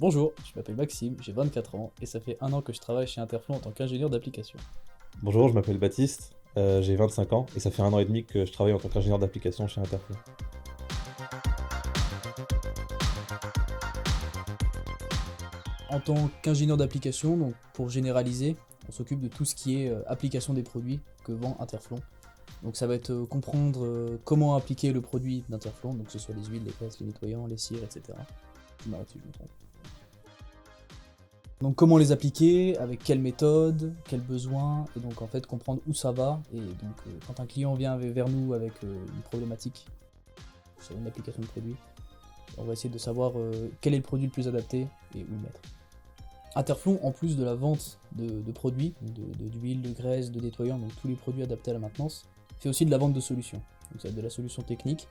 Bonjour, je m'appelle Maxime, j'ai 24 ans et ça fait un an que je travaille chez Interflon en tant qu'ingénieur d'application. Bonjour, je m'appelle Baptiste, j'ai 25 ans et ça fait un an et demi que je travaille en tant qu'ingénieur d'application chez Interflow. En tant qu'ingénieur d'application, donc pour généraliser, on s'occupe de tout ce qui est application des produits que vend Interflon. Donc ça va être comprendre comment appliquer le produit d'Interflon, donc que ce soit les huiles, les graisses, les nettoyants, les cires, etc. Je m'arrête si je me trompe. Donc comment les appliquer, avec quelle méthode, quels besoins, et donc en fait comprendre où ça va. Et donc quand un client vient vers nous avec une problématique sur une application de produit, on va essayer de savoir quel est le produit le plus adapté et où le mettre. Interflon, en plus de la vente de produits, d'huile, de graisse, de nettoyants, donc tous les produits adaptés à la maintenance, fait aussi de la vente de solutions. Donc ça va être de la solution technique.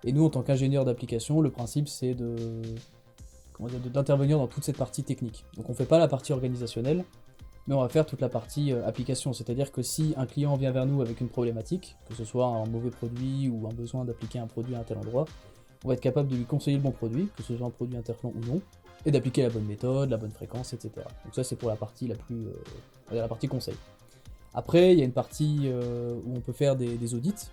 Et nous, en tant qu'ingénieur d'application, le principe c'est d'intervenir dans toute cette partie technique. Donc on ne fait pas la partie organisationnelle, mais on va faire toute la partie application. C'est-à-dire que si un client vient vers nous avec une problématique, que ce soit un mauvais produit ou un besoin d'appliquer un produit à un tel endroit, on va être capable de lui conseiller le bon produit, que ce soit un produit Interflon ou non, et d'appliquer la bonne méthode, la bonne fréquence, etc. Donc ça c'est pour la partie la plus, la partie conseil. Après il y a une partie où on peut faire des audits,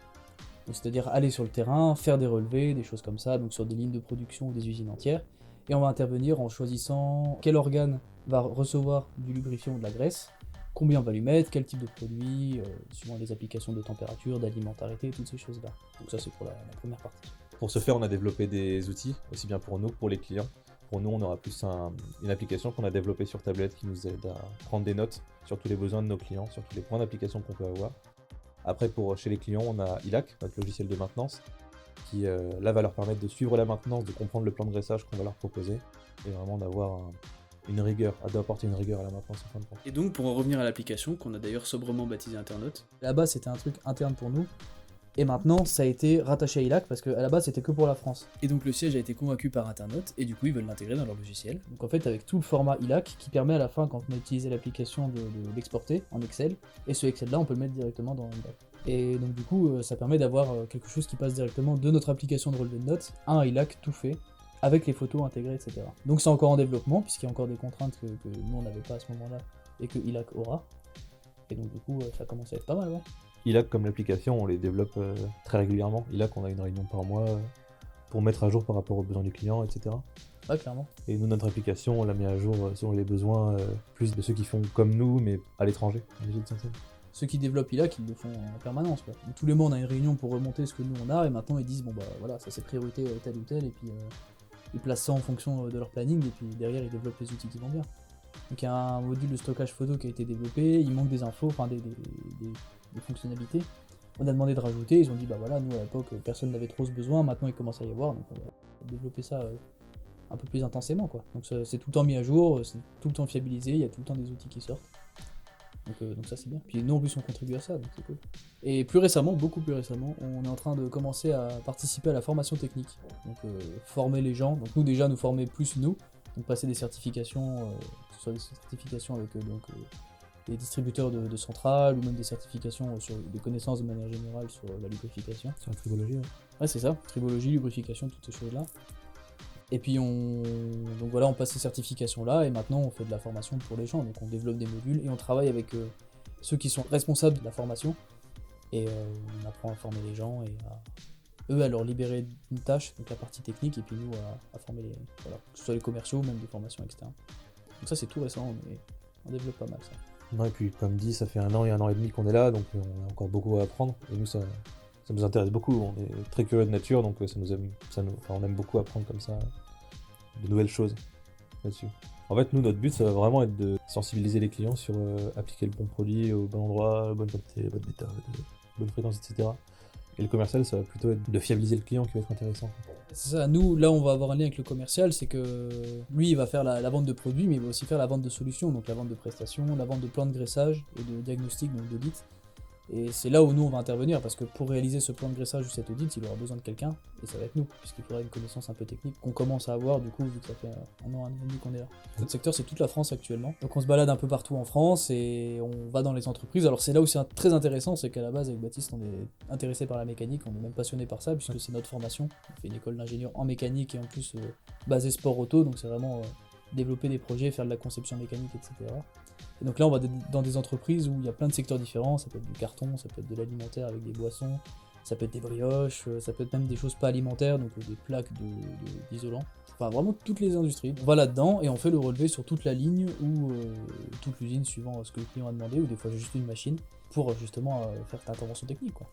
c'est-à-dire aller sur le terrain, faire des relevés, des choses comme ça, donc sur des lignes de production ou des usines entières, et on va intervenir en choisissant quel organe va recevoir du lubrifiant ou de la graisse, combien on va lui mettre, quel type de produit, suivant les applications de température, d'alimentarité, toutes ces choses-là. Donc ça c'est pour la première partie. Pour ce faire, on a développé des outils, aussi bien pour nous que pour les clients. Pour nous, on aura plus une application qu'on a développée sur tablette qui nous aide à prendre des notes sur tous les besoins de nos clients, sur tous les points d'application qu'on peut avoir. Après, chez les clients, on a ILAC, notre logiciel de maintenance, qui là va leur permettre de suivre la maintenance, de comprendre le plan de graissage qu'on va leur proposer, et vraiment d'avoir une rigueur, d'apporter une rigueur à la maintenance en fin de compte. Et donc pour en revenir à l'application, qu'on a d'ailleurs sobrement baptisé Internote, là-bas c'était un truc interne pour nous, et maintenant ça a été rattaché à ILAC parce qu'à la base c'était que pour la France. Et donc le siège a été convaincu par Internote et du coup ils veulent l'intégrer dans leur logiciel. Donc en fait avec tout le format ILAC qui permet à la fin quand on a utilisé l'application de l'exporter en Excel, et ce Excel là on peut le mettre directement dans ILAC. Et donc du coup ça permet d'avoir quelque chose qui passe directement de notre application de relevé de notes à un ILAC tout fait, avec les photos intégrées, etc. Donc c'est encore en développement puisqu'il y a encore des contraintes que nous on n'avait pas à ce moment-là et que ILAC aura. Et donc du coup ça commence à être pas mal, ouais. ILAC, comme l'application, on les développe très régulièrement. ILAC, on a une réunion par mois pour mettre à jour par rapport aux besoins du client, etc. Ouais, clairement. Et nous, notre application, on la met à jour selon les besoins plus de ceux qui font comme nous, mais à l'étranger, en Égypte sincère. Ceux qui développent ILAC, ils le font en permanence, quoi. Donc, tous les mois on a une réunion pour remonter ce que nous on a, et maintenant ils disent bon bah voilà, ça c'est priorité telle ou telle, et puis ils placent ça en fonction de leur planning, et puis derrière ils développent les outils qui vont bien. Donc il y a un module de stockage photo qui a été développé, il manque des infos, enfin des fonctionnalités. On a demandé de rajouter, ils ont dit bah voilà, nous à l'époque personne n'avait trop ce besoin, maintenant il commence à y avoir, donc on va développer ça un peu plus intensément, quoi. Donc c'est tout le temps mis à jour, c'est tout le temps fiabilisé, il y a tout le temps des outils qui sortent. Donc ça c'est bien. Puis nous en plus on contribue à ça, donc c'est cool. Et plus récemment, beaucoup plus récemment, on est en train de commencer à participer à la formation technique. Donc former les gens, donc nous déjà nous former plus nous, donc passer des certifications, que ce soit des certifications avec des distributeurs de centrales, ou même des certifications sur des connaissances de manière générale sur la lubrification. Sur la tribologie, ouais. Ouais c'est ça, tribologie, lubrification, toutes ces choses-là. Et puis donc voilà, on passe ces certifications-là, et maintenant on fait de la formation pour les gens, donc on développe des modules, et on travaille avec ceux qui sont responsables de la formation, et on apprend à former les gens, et eux à leur libérer une tâche, donc la partie technique, et puis nous à former voilà, que ce soit les commerciaux ou même des formations externes. Donc ça c'est tout récent, mais on développe pas mal ça. Non, et puis comme dit, ça fait un an et demi qu'on est là, donc on a encore beaucoup à apprendre, et nous ça nous intéresse beaucoup, on est très curieux de nature, donc on aime beaucoup apprendre comme ça de nouvelles choses là-dessus. En fait, nous, notre but, ça va vraiment être de sensibiliser les clients sur appliquer le bon produit au bon endroit, bonne quantité, bonne méthode, bonne fréquence, etc. Et le commercial, ça va plutôt être de fiabiliser le client qui va être intéressant. C'est ça, nous, là on va avoir un lien avec le commercial, c'est que lui il va faire la vente de produits, mais il va aussi faire la vente de solutions, donc la vente de prestations, la vente de plans de graissage et de diagnostic, donc d'audit. Et c'est là où nous on va intervenir, parce que pour réaliser ce plan de graissage ou cet audit, il aura besoin de quelqu'un, et ça va être nous, puisqu'il faudra une connaissance un peu technique qu'on commence à avoir du coup, vu que ça fait un an et demi qu'on est là. Notre secteur c'est toute la France actuellement, donc on se balade un peu partout en France, et on va dans les entreprises. Alors c'est là où c'est très intéressant, c'est qu'à la base avec Baptiste on est intéressé par la mécanique, on est même passionné par ça, puisque c'est notre formation. On fait une école d'ingénieur en mécanique, et en plus basée sport auto, donc c'est vraiment développer des projets, faire de la conception mécanique, etc. Et donc là, on va dans des entreprises où il y a plein de secteurs différents, ça peut être du carton, ça peut être de l'alimentaire avec des boissons, ça peut être des brioches, ça peut être même des choses pas alimentaires, donc des plaques d'isolant. Enfin, vraiment toutes les industries. On va là-dedans et on fait le relevé sur toute la ligne ou toute l'usine suivant ce que le client a demandé, ou des fois juste une machine, pour justement faire cette intervention technique, quoi.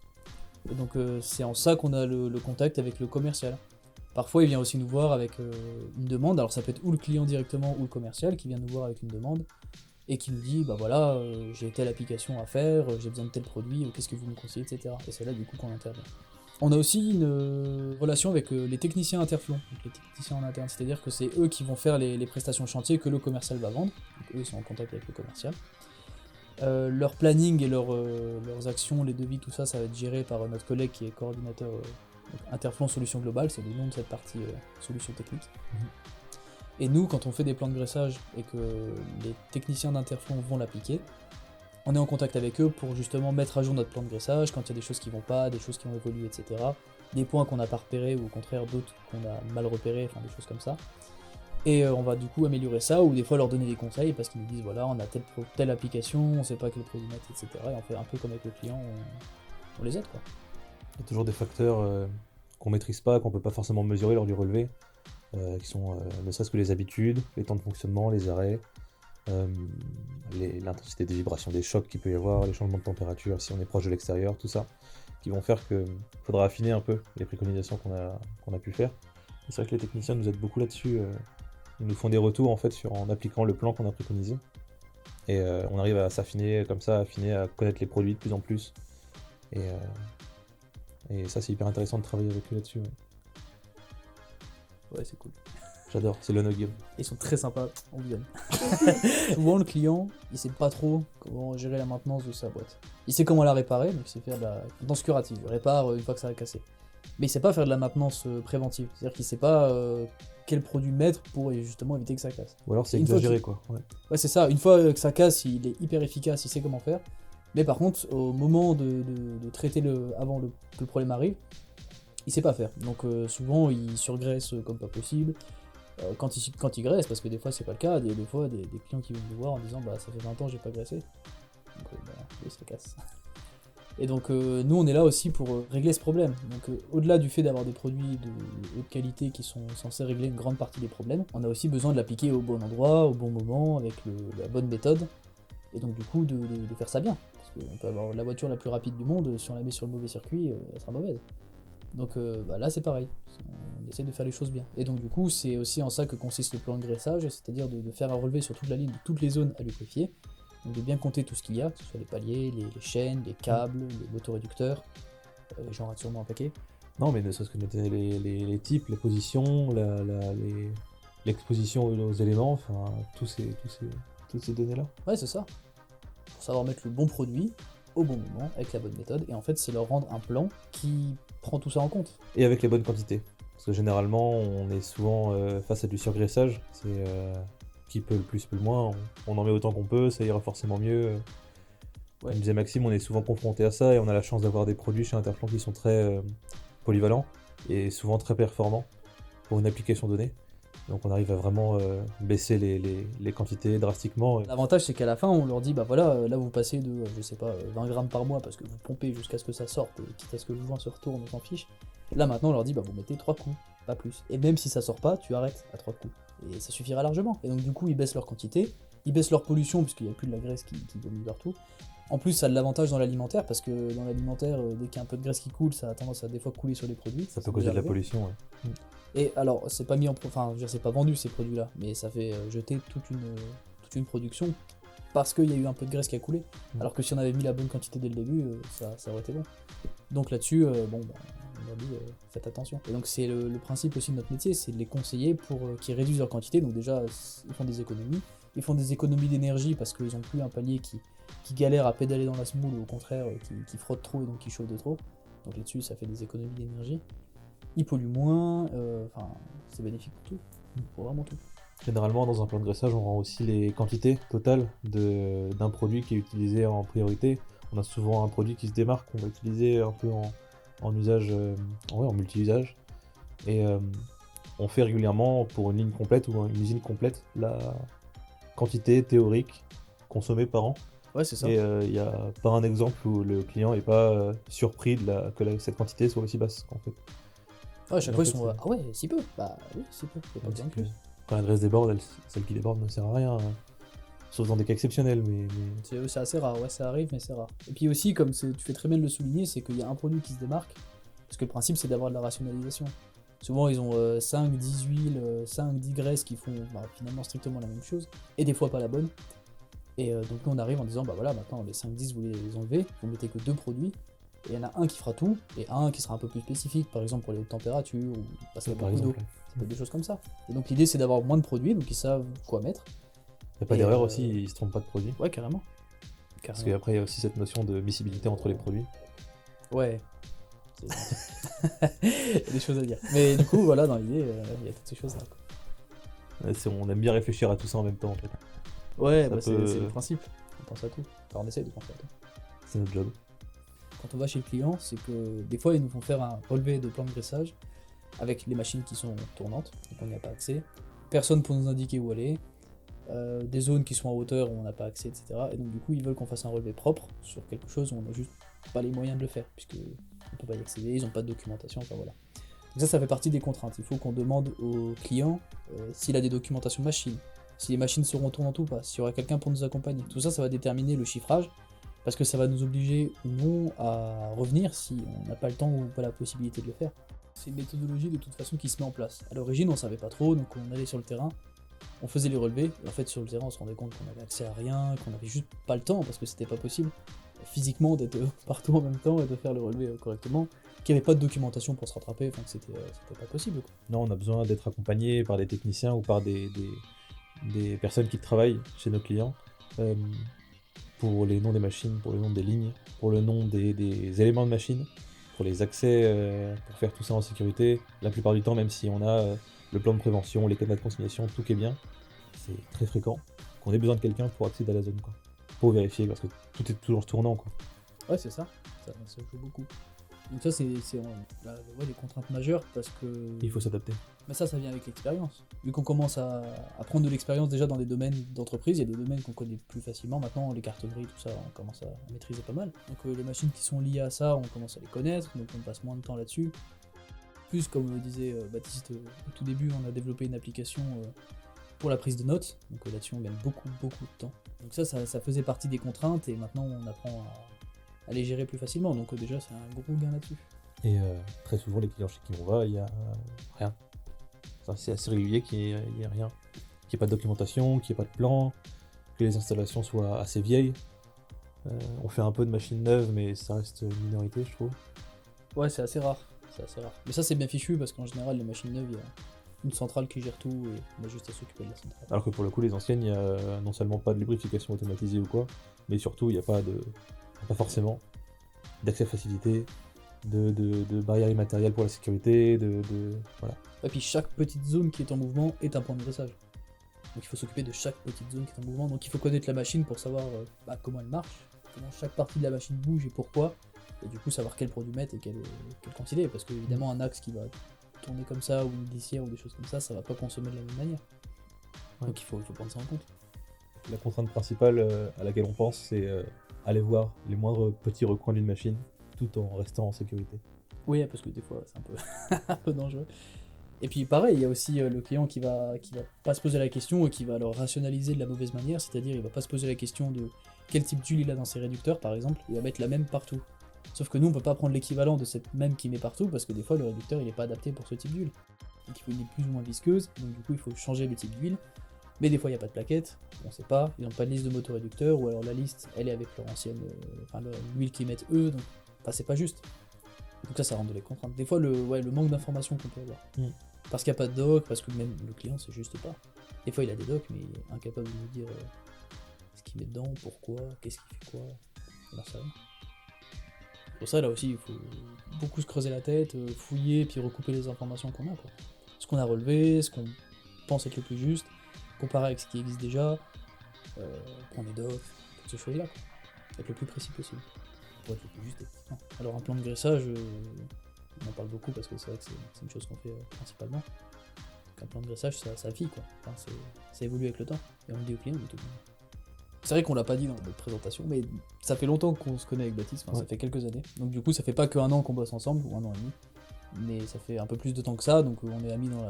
Et donc c'est en ça qu'on a le contact avec le commercial. Parfois, il vient aussi nous voir avec une demande, alors ça peut être ou le client directement ou le commercial qui vient nous voir avec une demande, et qui nous dit, bah voilà, j'ai telle application à faire, j'ai besoin de tel produit, qu'est-ce que vous me conseillez, etc. Et c'est là du coup qu'on intervient. On a aussi une relation avec les techniciens interflon, donc les techniciens en interne, c'est-à-dire que c'est eux qui vont faire les prestations chantier que le commercial va vendre, donc eux ils sont en contact avec le commercial. Leur planning et leurs actions, les devis, tout ça, ça va être géré par notre collègue qui est coordinateur Interflon Solutions Globales, c'est le nom de cette partie solutions techniques. Et nous, quand on fait des plans de graissage et que les techniciens d'Interflon vont l'appliquer, on est en contact avec eux pour justement mettre à jour notre plan de graissage, quand il y a des choses qui vont pas, des choses qui ont évolué, etc. Des points qu'on n'a pas repérés ou au contraire d'autres qu'on a mal repérés, enfin des choses comme ça. Et on va du coup améliorer ça ou des fois leur donner des conseils parce qu'ils nous disent voilà, on a telle application, on sait pas quel produit mettre, etc. Et on fait un peu comme avec le client, on les aide, quoi. Il y a toujours des facteurs qu'on maîtrise pas, qu'on peut pas forcément mesurer lors du relevé, qui sont ne serait-ce que les habitudes, les temps de fonctionnement, les arrêts, l'intensité des vibrations, des chocs qu'il peut y avoir, les changements de température, si on est proche de l'extérieur, tout ça, qui vont faire qu'il faudra affiner un peu les préconisations qu'on a pu faire. Et c'est vrai que les techniciens nous aident beaucoup là-dessus, ils nous font des retours en fait en appliquant le plan qu'on a préconisé. Et on arrive à s'affiner comme ça, à connaître les produits de plus en plus. Et ça c'est hyper intéressant de travailler avec eux là-dessus. Ouais, c'est cool. J'adore, c'est le no game. Ils sont très sympas, on vous aime. Souvent, le client, il sait pas trop comment gérer la maintenance de sa boîte. Il sait comment la réparer, donc il sait faire de la maintenance curative. Il répare une fois que ça a cassé. Mais il sait pas faire de la maintenance préventive. C'est-à-dire qu'il sait pas quel produit mettre pour justement éviter que ça casse. Ou alors c'est Une fois exagéré quoi. Ouais, c'est ça. Une fois que ça casse, il est hyper efficace, il sait comment faire. Mais par contre, au moment de traiter avant que le problème arrive, il sait pas faire. Donc souvent, il surgraisse comme pas possible. Quand il graisse, parce que des fois c'est pas le cas, des fois des clients qui viennent nous voir en disant bah ça fait 20 ans j'ai pas graissé. Donc bah, oui, ça casse. Et donc nous on est là aussi pour régler ce problème. Donc au-delà du fait d'avoir des produits de haute qualité qui sont censés régler une grande partie des problèmes, on a aussi besoin de l'appliquer au bon endroit, au bon moment, avec la bonne méthode. Et donc du coup de faire ça bien. Parce qu'on peut avoir la voiture la plus rapide du monde, si on la met sur le mauvais circuit, elle sera mauvaise. Donc bah là c'est pareil, on essaie de faire les choses bien. Et donc du coup c'est aussi en ça que consiste le plan de graissage, c'est-à-dire de faire un relevé sur toute la ligne de toutes les zones à lubrifier, donc de bien compter tout ce qu'il y a, que ce soit les paliers, les chaînes, les câbles, les motoréducteurs, j'en rate sûrement un paquet. Non mais ne serait-ce que noter les types, les positions, l'exposition aux éléments, enfin toutes ces données-là. Ouais c'est ça, pour savoir mettre le bon produit au bon moment, avec la bonne méthode, et en fait c'est leur rendre un plan qui prend tout ça en compte. Et avec les bonnes quantités. Parce que généralement, on est souvent face à du surgraissage. C'est qui peut le plus, peut le moins. On en met autant qu'on peut, ça ira forcément mieux. Ouais. Comme disait Maxime, on est souvent confronté à ça et on a la chance d'avoir des produits chez Interflon qui sont très polyvalents et souvent très performants pour une application donnée. Donc on arrive à vraiment baisser les quantités drastiquement. L'avantage c'est qu'à la fin on leur dit bah voilà, là vous passez de je sais pas 20 grammes par mois parce que vous pompez jusqu'à ce que ça sorte, quitte à ce que le joint se retourne, on s'en fiche. Là maintenant on leur dit bah vous mettez 3 coups, pas plus. Et même si ça sort pas, tu arrêtes à 3 coups. Et ça suffira largement. Et donc du coup ils baissent leur quantité, ils baissent leur pollution puisqu'il n'y a plus de la graisse qui vomit partout. En plus ça a de l'avantage dans l'alimentaire parce que dans l'alimentaire dès qu'il y a un peu de graisse qui coule, ça a tendance à des fois couler sur les produits. Ça peut causer de la pollution, ouais. Et alors, c'est pas mis enfin, je veux dire, c'est pas vendu ces produits-là, mais ça fait jeter toute une production parce qu'il y a eu un peu de graisse qui a coulé. Alors que si on avait mis la bonne quantité dès le début, ça aurait été bon. Donc là-dessus, bon, bah, on leur dit faites attention. Et donc c'est le principe aussi de notre métier, c'est de les conseiller pour qu'ils réduisent leur quantité. Donc déjà, ils font des économies. Ils font des économies d'énergie parce qu'ils ont plus un palier qui galère à pédaler dans la semoule ou au contraire qui frotte trop et donc qui chauffe de trop. Donc là-dessus, ça fait des économies d'énergie. Ils polluent moins, enfin, c'est bénéfique pour tout, pour vraiment tout. Généralement, dans un plan de graissage, on rend aussi les quantités totales d'un produit qui est utilisé en priorité. On a souvent un produit qui se démarque, qu'on va utiliser un peu en usage, en multi-usage. Et on fait régulièrement pour une ligne complète ou une usine complète la quantité théorique consommée par an. Ouais, c'est ça. Et il n'y a pas un exemple où le client n'est pas surpris cette quantité soit aussi basse, en fait. Ouais, à chaque Et en fois, ils fait, sont. c'est- Ah ouais, si peu. Bah oui, si peu. Y a pas besoin de que plus. quand l'adresse déborde, celle qui déborde ne sert à rien, hein. Sauf dans des cas exceptionnels, mais C'est assez rare, ouais, ça arrive, mais c'est rare. Et puis aussi, comme tu fais très bien de le souligner, c'est qu'il y a un produit qui se démarque. Parce que le principe, c'est d'avoir de la rationalisation. Souvent, ils ont 5, 10 huiles, 5, 10 graisses qui font finalement strictement la même chose, et des fois pas la bonne. Et donc, nous, on arrive en disant, bah voilà, maintenant, les 5, 10, vous les enlevez, vous mettez que 2 produits, et il y en a un qui fera tout, et un qui sera un peu plus spécifique, par exemple pour les hautes températures, ou parce qu'il y a par beaucoup d'eau. exemple, Ça peut être des choses comme ça. Et donc, l'idée, c'est d'avoir moins de produits, donc ils savent quoi mettre. il n'y a pas Et, d'erreur aussi, ils se trompent pas de produit. Ouais, carrément. Parce qu'après, il y a aussi cette notion de miscibilité entre les produits. Ouais. Il y a des choses à dire. Mais du coup, voilà, dans l'idée, il y a toutes ces choses-là. Quoi. On aime bien réfléchir à tout ça en même temps, en fait. Ouais, Ça bah peut- c'est le principe. On pense à tout. Enfin, on essaye de penser à tout. C'est notre job. Quand on va chez le client, c'est que des fois, ils nous font faire un relevé de plan de graissage avec les machines qui sont tournantes, donc on n'y a pas accès. Personne pour nous indiquer où aller. Des zones qui sont en hauteur où on n'a pas accès, etc. Et donc, du coup, ils veulent qu'on fasse un relevé propre sur quelque chose où on n'a juste pas les moyens de le faire, puisque on peut pas y accéder, ils n'ont pas de documentation, enfin voilà. Donc ça fait partie des contraintes. Il faut qu'on demande au client s'il a des documentations machines, si les machines seront tournantes ou pas, s'il y aura quelqu'un pour nous accompagner. Tout ça, ça va déterminer le chiffrage, parce que ça va nous obliger ou non à revenir si on n'a pas le temps ou pas la possibilité de le faire. C'est une méthodologie de toute façon qui se met en place. À l'origine, on savait pas trop, donc on allait sur le terrain, on faisait les relevés, et en fait sur le terrain, on se rendait compte qu'on avait accès à rien, qu'on avait juste pas le temps, parce que c'était pas possible physiquement d'être partout en même temps et de faire le relevé correctement, qu'il n'y avait pas de documentation pour se rattraper, enfin que c'était pas possible. Quoi. Non, on a besoin d'être accompagné par des techniciens ou par des personnes qui travaillent chez nos clients pour les noms des machines, pour le nom des lignes, pour le nom des éléments de machine, pour les accès, pour faire tout ça en sécurité. La plupart du temps, même si on a le plan de prévention, les canaux de consignation, tout qui est bien, c'est très fréquent qu'on ait besoin de quelqu'un pour accéder à la zone, quoi. Pour vérifier, parce que tout est toujours tournant, quoi. Ouais, c'est ça. Ça joue beaucoup. Donc ça, c'est les contraintes majeures parce que... Il faut s'adapter. Mais ça vient avec l'expérience. Vu qu'on commence à prendre de l'expérience déjà dans des domaines d'entreprise, il y a des domaines qu'on connaît plus facilement. Maintenant, les cartes gris, tout ça, on commence à maîtriser pas mal. Donc les machines qui sont liées à ça, on commence à les connaître, donc on passe moins de temps là-dessus. Plus, comme le disait Baptiste au tout début, on a développé une application pour la prise de notes. Donc là-dessus, on gagne beaucoup de temps. Donc ça faisait partie des contraintes et maintenant, on apprend à les gérer plus facilement. Donc déjà, c'est un gros gain là-dessus. Et très souvent, les clients chez qui on va, il n'y a rien. Enfin, c'est assez régulier qu'il n'y ait rien. Qu'il n'y ait pas de documentation, qu'il n'y ait pas de plan, que les installations soient assez vieilles. On fait un peu de machines neuves, mais ça reste une minorité, je trouve. Ouais, c'est assez rare. Mais ça, c'est bien fichu parce qu'en général, les machines neuves, il y a une centrale qui gère tout et on a juste à s'occuper de la centrale. Alors que pour le coup, les anciennes, il n'y a non seulement pas de lubrification automatisée ou quoi, mais surtout, il n'y a pas forcément d'accès facilité, de barrières immatérielles pour la sécurité, voilà. Et puis chaque petite zone qui est en mouvement est un point de dressage. Donc il faut s'occuper de chaque petite zone qui est en mouvement. Donc il faut connaître la machine pour savoir comment elle marche, comment chaque partie de la machine bouge et pourquoi. Et du coup savoir quel produit mettre et quelle quantité. Parce qu'évidemment un axe qui va tourner comme ça ou une glissière ou des choses comme ça va pas consommer de la même manière. Ouais. Donc il faut prendre ça en compte. La contrainte principale à laquelle on pense, c'est aller voir les moindres petits recoins d'une machine, tout en restant en sécurité. Oui, parce que des fois c'est un peu, un peu dangereux. Et puis pareil, il y a aussi le client qui va pas se poser la question et qui va alors rationaliser de la mauvaise manière, c'est-à-dire il va pas se poser la question de quel type d'huile il a dans ses réducteurs par exemple, il va mettre la même partout. Sauf que nous on peut pas prendre l'équivalent de cette même qu'il met partout parce que des fois le réducteur il est pas adapté pour ce type d'huile. Donc il faut une huile plus ou moins visqueuse, donc du coup il faut changer le type d'huile. Mais des fois il n'y a pas de plaquette, on sait pas, ils n'ont pas de liste de motoréducteurs, ou alors la liste elle est avec leur ancienne, l'huile qu'ils mettent eux, donc c'est pas juste. Donc ça rend de les contraintes. Des fois le manque d'informations qu'on peut avoir. Parce qu'il n'y a pas de doc, parce que même le client c'est juste pas. Des fois il a des docs mais il est incapable de nous dire ce qu'il met dedans, pourquoi, qu'est-ce qu'il fait quoi, il n'en sait rien. Pour ça là aussi il faut beaucoup se creuser la tête, fouiller, puis recouper les informations qu'on a quoi. Ce qu'on a relevé, ce qu'on pense être le plus juste, comparer avec ce qui existe déjà, prendre des docs, toutes ces choses là quoi. Être le plus précis possible. Pour être le plus juste et pertinent. Alors un plan de graissage, on en parle beaucoup parce que c'est vrai que c'est une chose qu'on fait principalement. qu'un plan de graissage, ça vit, quoi. Enfin, ça évolue avec le temps. Et on le dit aux clients, tout. C'est vrai qu'on l'a pas dit dans notre présentation, mais ça fait longtemps qu'on se connaît avec Baptiste, enfin, ça fait quelques années. Donc du coup, ça fait pas que 1 an qu'on bosse ensemble, ou 1 an et demi, mais ça fait un peu plus de temps que ça, donc on est amis dans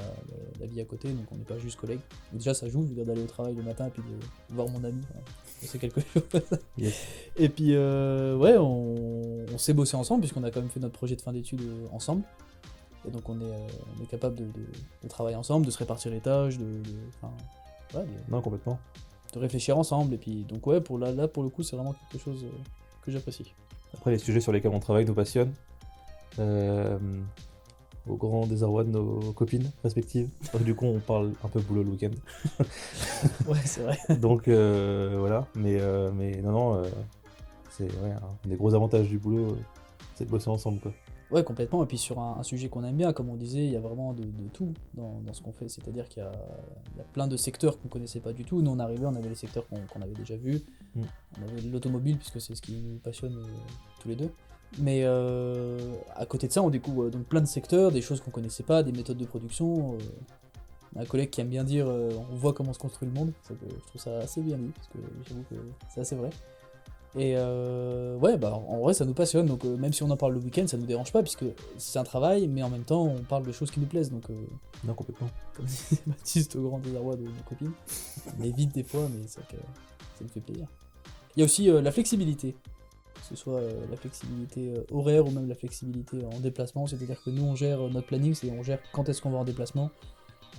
la vie à côté, donc on n'est pas juste collègues. Donc déjà, ça joue, je veux dire, d'aller au travail le matin et puis de voir mon ami, c'est quelque chose. Yes. Et puis, ouais, on s'est bossé ensemble, puisqu'on a quand même fait notre projet de fin d'études ensemble. Et donc on est capable de travailler ensemble, de se répartir les tâches, Non, complètement. de réfléchir ensemble. Et puis, donc ouais, là pour le coup, c'est vraiment quelque chose que j'apprécie. Après, les sujets sur lesquels on travaille nous passionnent. Au grand désarroi de nos copines respectives. Donc, du coup, on parle un peu boulot le week-end. Ouais, c'est vrai. Donc voilà. Mais non, c'est un des gros avantages du boulot, c'est de bosser ensemble, quoi. Ouais, complètement. Et puis sur un sujet qu'on aime bien, comme on disait, il y a vraiment de tout dans ce qu'on fait. C'est-à-dire qu'il y a plein de secteurs qu'on connaissait pas du tout. Nous, on arrivait, on avait les secteurs qu'on avait déjà vus. Mm. On avait l'automobile, puisque c'est ce qui nous passionne tous les deux. Mais à côté de ça, on découvre donc plein de secteurs, des choses qu'on connaissait pas, des méthodes de production. On a un collègue qui aime bien dire on voit comment se construit le monde. Je trouve ça assez bien dit, parce que j'avoue que c'est assez vrai. Et ouais, bah en vrai ça nous passionne, donc même si on en parle le week-end, ça nous dérange pas, puisque c'est un travail, mais en même temps on parle de choses qui nous plaisent, donc Non, complètement. comme disait Baptiste au grand désarroi de nos copines, on évite des fois, mais c'est vrai que ça nous fait plaisir. Il y a aussi la flexibilité, que ce soit la flexibilité horaire ou même la flexibilité en déplacement, c'est-à-dire que nous on gère notre planning, c'est on gère quand est-ce qu'on va en déplacement,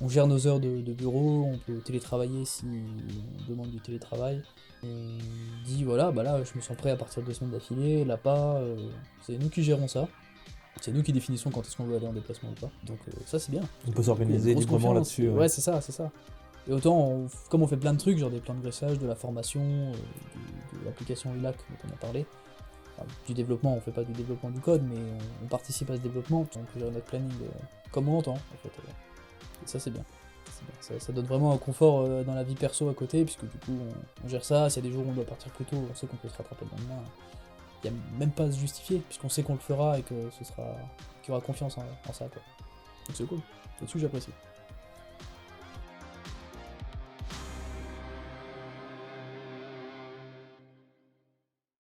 on gère nos heures de bureau, on peut télétravailler si on demande du télétravail. On dit voilà, bah là je me sens prêt à partir de 2 semaines d'affilée, là pas, c'est nous qui gérons ça. C'est nous qui définissons quand est-ce qu'on veut aller en déplacement ou pas. Donc ça c'est bien. On peut s'organiser Grosse librement confiance, là-dessus. Ouais, c'est ça. Et autant, comme on fait plein de trucs, genre des plans de graissage, de la formation, de l'application ULAC dont on a parlé, enfin, du développement, on fait pas du développement du code, mais on participe à ce développement, on peut gérer notre planning comme on l'entend en fait. Et ça c'est bien. Ça donne vraiment un confort dans la vie perso à côté, puisque du coup on gère ça, s'il y a des jours où on doit partir plus tôt, on sait qu'on peut se rattraper le lendemain. Il n'y a même pas à se justifier, puisqu'on sait qu'on le fera et que qu'il y aura confiance en ça, quoi. Donc c'est cool, là-dessus j'apprécie.